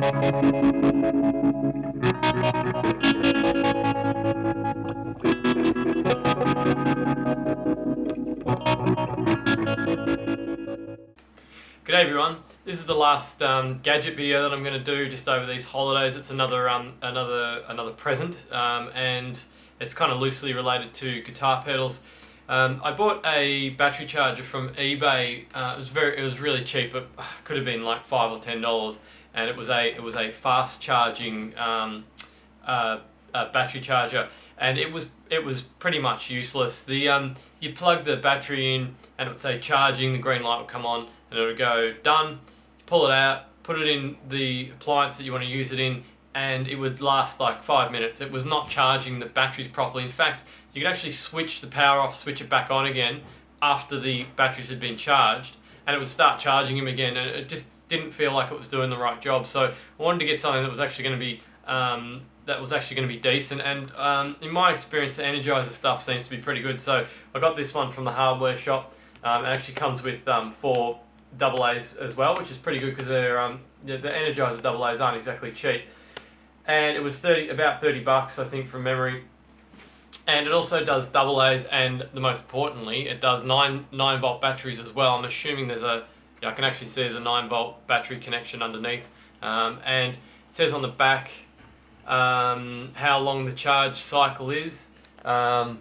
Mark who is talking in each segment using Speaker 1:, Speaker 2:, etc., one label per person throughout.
Speaker 1: G'day everyone. This is the last gadget video that I'm going to do just over these holidays. It's another present, and it's kind of loosely related to guitar pedals. I bought a battery charger from eBay. It was really cheap. It could have been like $5 or $10, and it was a fast charging battery charger, and it was pretty much useless. You plug the battery in, and it would say charging. The green light would come on, and it would go done. Pull it out, put it in the appliance that you want to use it in, and it would last like 5 minutes. It was not charging the batteries properly. In fact, you could actually switch the power off, switch it back on again after the batteries had been charged, and it would start charging them again, and it just didn't feel like it was doing the right job. So I wanted to get something that was actually going to be decent, and in my experience, the Energizer stuff seems to be pretty good. So I got this one from the hardware shop. It actually comes with 4 AA's as well, which is pretty good because they're the Energizer AA's aren't exactly cheap. And it was about $30, I think, from memory. And it also does AA's, and the most importantly, it does 9-volt batteries as well. I'm assuming I can actually see there's a 9-volt battery connection underneath. And it says on the back how long the charge cycle is. You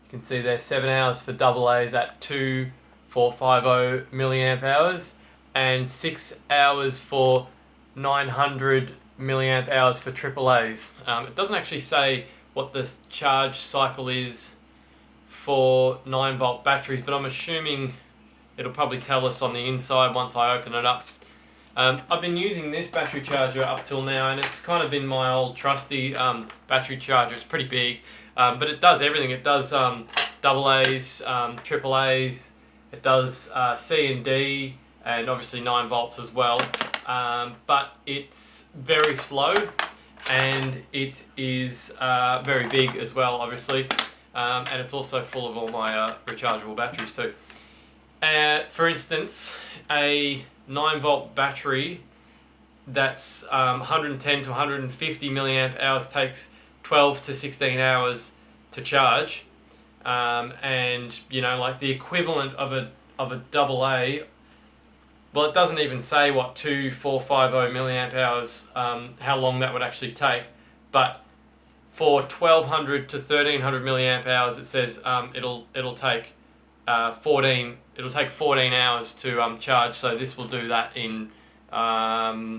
Speaker 1: can see there 7 hours for AA's at 2450 milliamp hours, and 6 hours for 900 milliamp hours for AA's. It doesn't actually say what the charge cycle is for 9-volt batteries, but I'm assuming it'll probably tell us on the inside once I open it up. I've been using this battery charger up till now, and it's kind of been my old trusty battery charger. It's pretty big, but it does everything. It does AA's, AA's, it does C and D, and obviously 9 volts as well. But it's very slow, and it is very big as well, obviously. And it's also full of all my rechargeable batteries too. For instance, a 9-volt battery that's 110 to 150 milliamp hours takes 12 to 16 hours to charge, and like the equivalent of a AA. Well, it doesn't even say what 2450 milliamp hours, how long that would actually take, but for 1200 to 1300 milliamp hours, it says it'll take 14 hours to charge. So this will do that in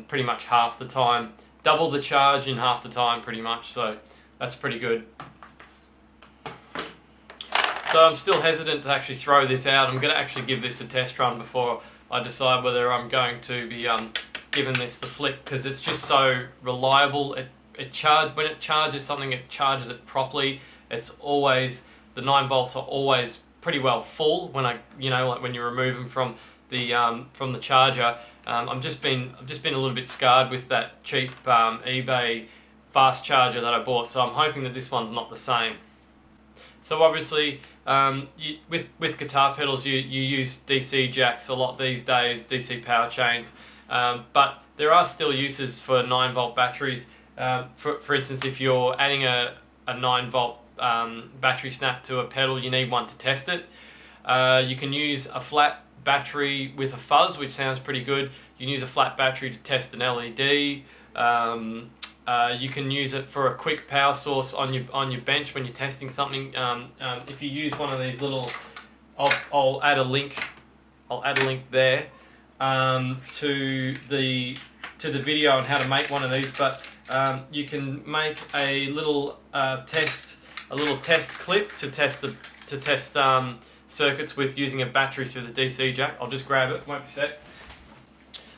Speaker 1: pretty much half the time, double the charge in half the time pretty much. So that's pretty good. So I'm still hesitant to actually throw this out. I'm going to actually give this a test run before I decide whether I'm going to be giving this the flick, because it's just so reliable. When it charges something, it charges it properly. It's always, the 9 volts are always pretty well full when like when you remove them from the charger. I've just been a little bit scarred with that cheap eBay fast charger that I bought, so I'm hoping that this one's not the same. So obviously, with guitar pedals, you use DC jacks a lot these days, DC power chains, but there are still uses for 9-volt batteries. For instance, if you're adding a 9-volt battery snap to a pedal, you need one to test it. You can use a flat battery with a fuzz, which sounds pretty good. You can use a flat battery to test an LED. You can use it for a quick power source on your bench when you're testing something. If you use one of these little, I'll add a link there to the video on how to make one of these. But you can make a little test clip to test circuits with using a battery through the DC jack. I'll just grab it, won't be a sec.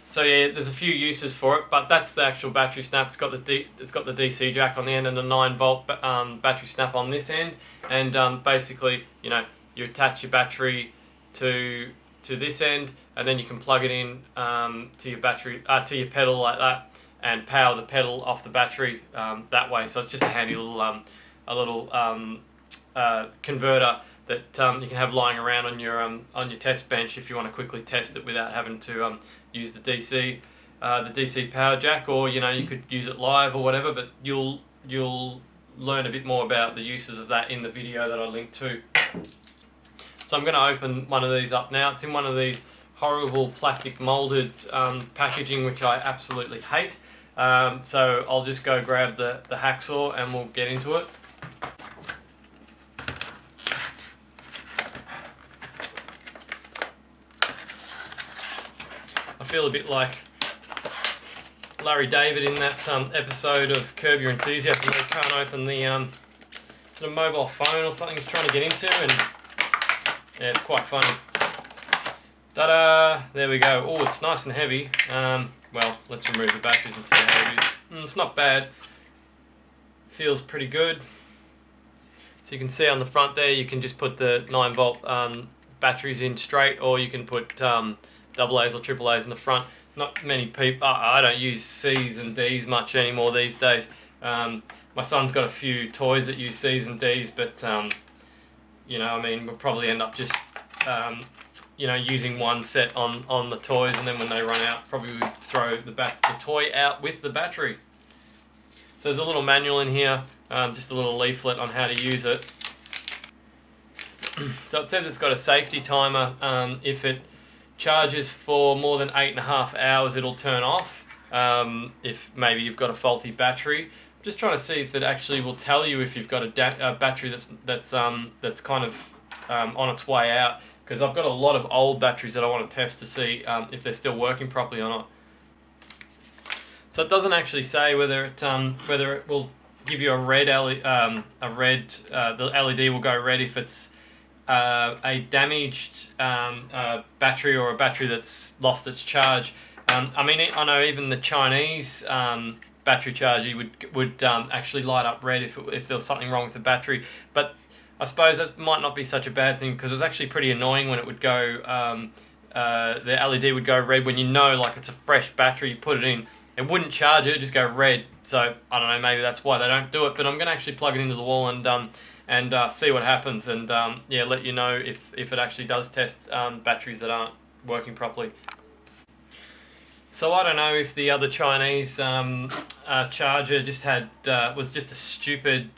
Speaker 1: So yeah, there's a few uses for it, but that's the actual battery snap. It's got the DC jack on the end and a 9-volt battery snap on this end, and basically, you attach your battery to this end, and then you can plug it in to your pedal like that, and power the pedal off the battery that way. So it's just a handy little converter that you can have lying around on your test bench if you want to quickly test it without having to use the DC. the DC power jack, or you could use it live or whatever. But you'll learn a bit more about the uses of that in the video that I linked to. So I'm going to open one of these up now. It's in one of these horrible plastic molded packaging, which I absolutely hate. So I'll just go grab the hacksaw and we'll get into it. I feel a bit like Larry David in that episode of Curb Your Enthusiasm, where he can't open the sort of mobile phone or something he's trying to get into, and yeah, it's quite funny. Ta-da! There we go. Oh, it's nice and heavy. Well, let's remove the batteries and see how heavy it is. It's not bad. Feels pretty good. So you can see on the front there, you can just put the 9-volt batteries in straight, or you can put double A's or triple A's in the front. Not many people. I don't use C's and D's much anymore these days. My son's got a few toys that use C's and D's, but I mean, we'll probably end up just using one set on the toys, and then when they run out, probably we throw the toy out with the battery. So there's a little manual in here, just a little leaflet on how to use it. So it says it's got a safety timer. If it charges for more than 8.5 hours, it'll turn off. If maybe you've got a faulty battery. I'm just trying to see if it actually will tell you if you've got a battery that's kind of on its way out, because I've got a lot of old batteries that I want to test to see if they're still working properly or not. So it doesn't actually say whether it will give you a red LED. The LED will go red if it's a damaged battery, or a battery that's lost its charge. I mean, I know even the Chinese battery charger would actually light up red if there was something wrong with the battery. But I suppose that might not be such a bad thing, because it was actually pretty annoying when it would go, the LED would go red when like it's a fresh battery, you put it in, it wouldn't charge, it would just go red. So I don't know, maybe that's why they don't do it, but I'm going to actually plug it into the wall and see what happens, and let you know if it actually does test batteries that aren't working properly. So I don't know if the other Chinese charger just was just a stupid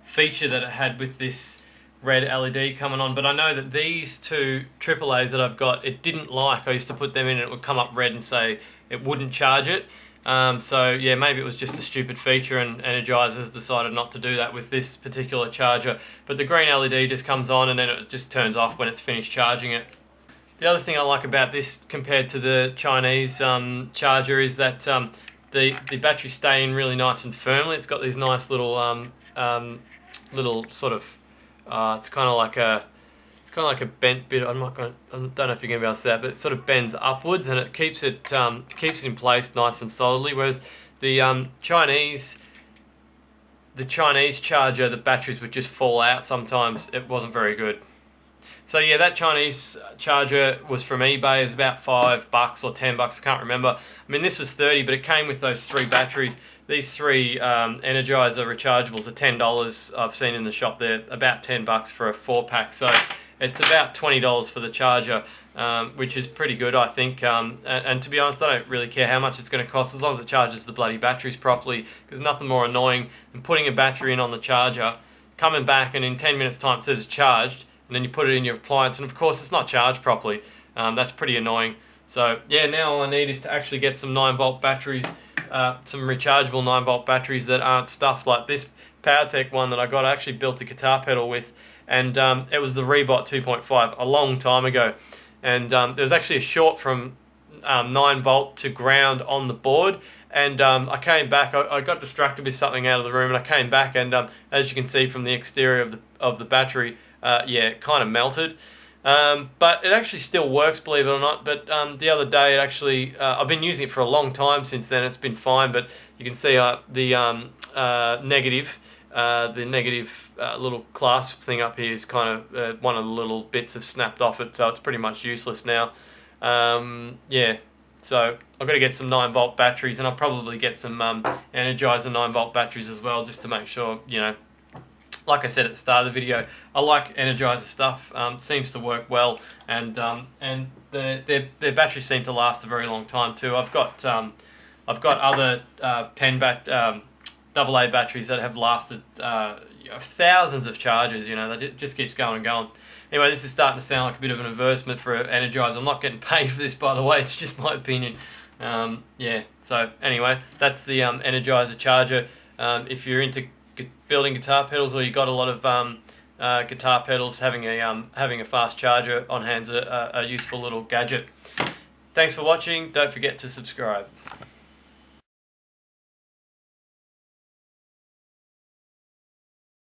Speaker 1: feature that it had with this red LED coming on, but I know that these two AAAs that I've got, it didn't like. I used to put them in and it would come up red and say it wouldn't charge it. So yeah, maybe it was just a stupid feature, and Energizer's decided not to do that with this particular charger. But the green LED just comes on and then it just turns off when it's finished charging it. The other thing I like about this compared to the Chinese charger is that the batteries stay in really nice and firmly. It's got these nice little sort of it's kind of like a bent bit. I don't know if you're gonna be able to see that, but it sort of bends upwards and it keeps it in place nice and solidly. Whereas the Chinese charger, the batteries would just fall out sometimes. It wasn't very good. So yeah, that Chinese charger was from eBay. It's about $5 or $10, I can't remember. I mean, this was $30, but it came with those 3 batteries. These 3 Energizer rechargeables are $10. I've seen in the shop there, about $10 for a 4-pack. So it's about $20 for the charger, which is pretty good, I think. And to be honest, I don't really care how much it's going to cost, as long as it charges the bloody batteries properly. Because nothing more annoying than putting a battery in on the charger, coming back, and in 10 minutes time it says it's charged, and then you put it in your appliance, and of course it's not charged properly. That's pretty annoying. So yeah, now all I need is to actually get some 9-volt batteries, some rechargeable 9-volt batteries that aren't stuffed like this PowerTech one that I got. I actually built a guitar pedal with, and it was the Rebot 2.5 a long time ago. And there was actually a short from 9-volt to ground on the board, and I came back. I got distracted with something out of the room, and I came back, and as you can see from the exterior of the battery, yeah, it kind of melted. But it actually still works, believe it or not. But the other day, it actually, I've been using it for a long time since then. It's been fine, but you can see the negative little clasp thing up here is kind of one of the little bits have snapped off it, so it's pretty much useless now. Yeah, so I've got to get some 9-volt batteries, and I'll probably get some Energizer 9-volt batteries as well, just to make sure, like I said at the start of the video, I like Energizer stuff. Seems to work well, and their batteries seem to last a very long time too. I've got other AA batteries that have lasted thousands of charges. You know, that it just keeps going and going. Anyway, this is starting to sound like a bit of an advertisement for Energizer. I'm not getting paid for this, by the way. It's just my opinion. Yeah. So anyway, that's the Energizer charger. If you're into building guitar pedals, or you got a lot of guitar pedals, having a fast charger on hand's a useful little gadget. Thanks for watching. Don't forget to subscribe.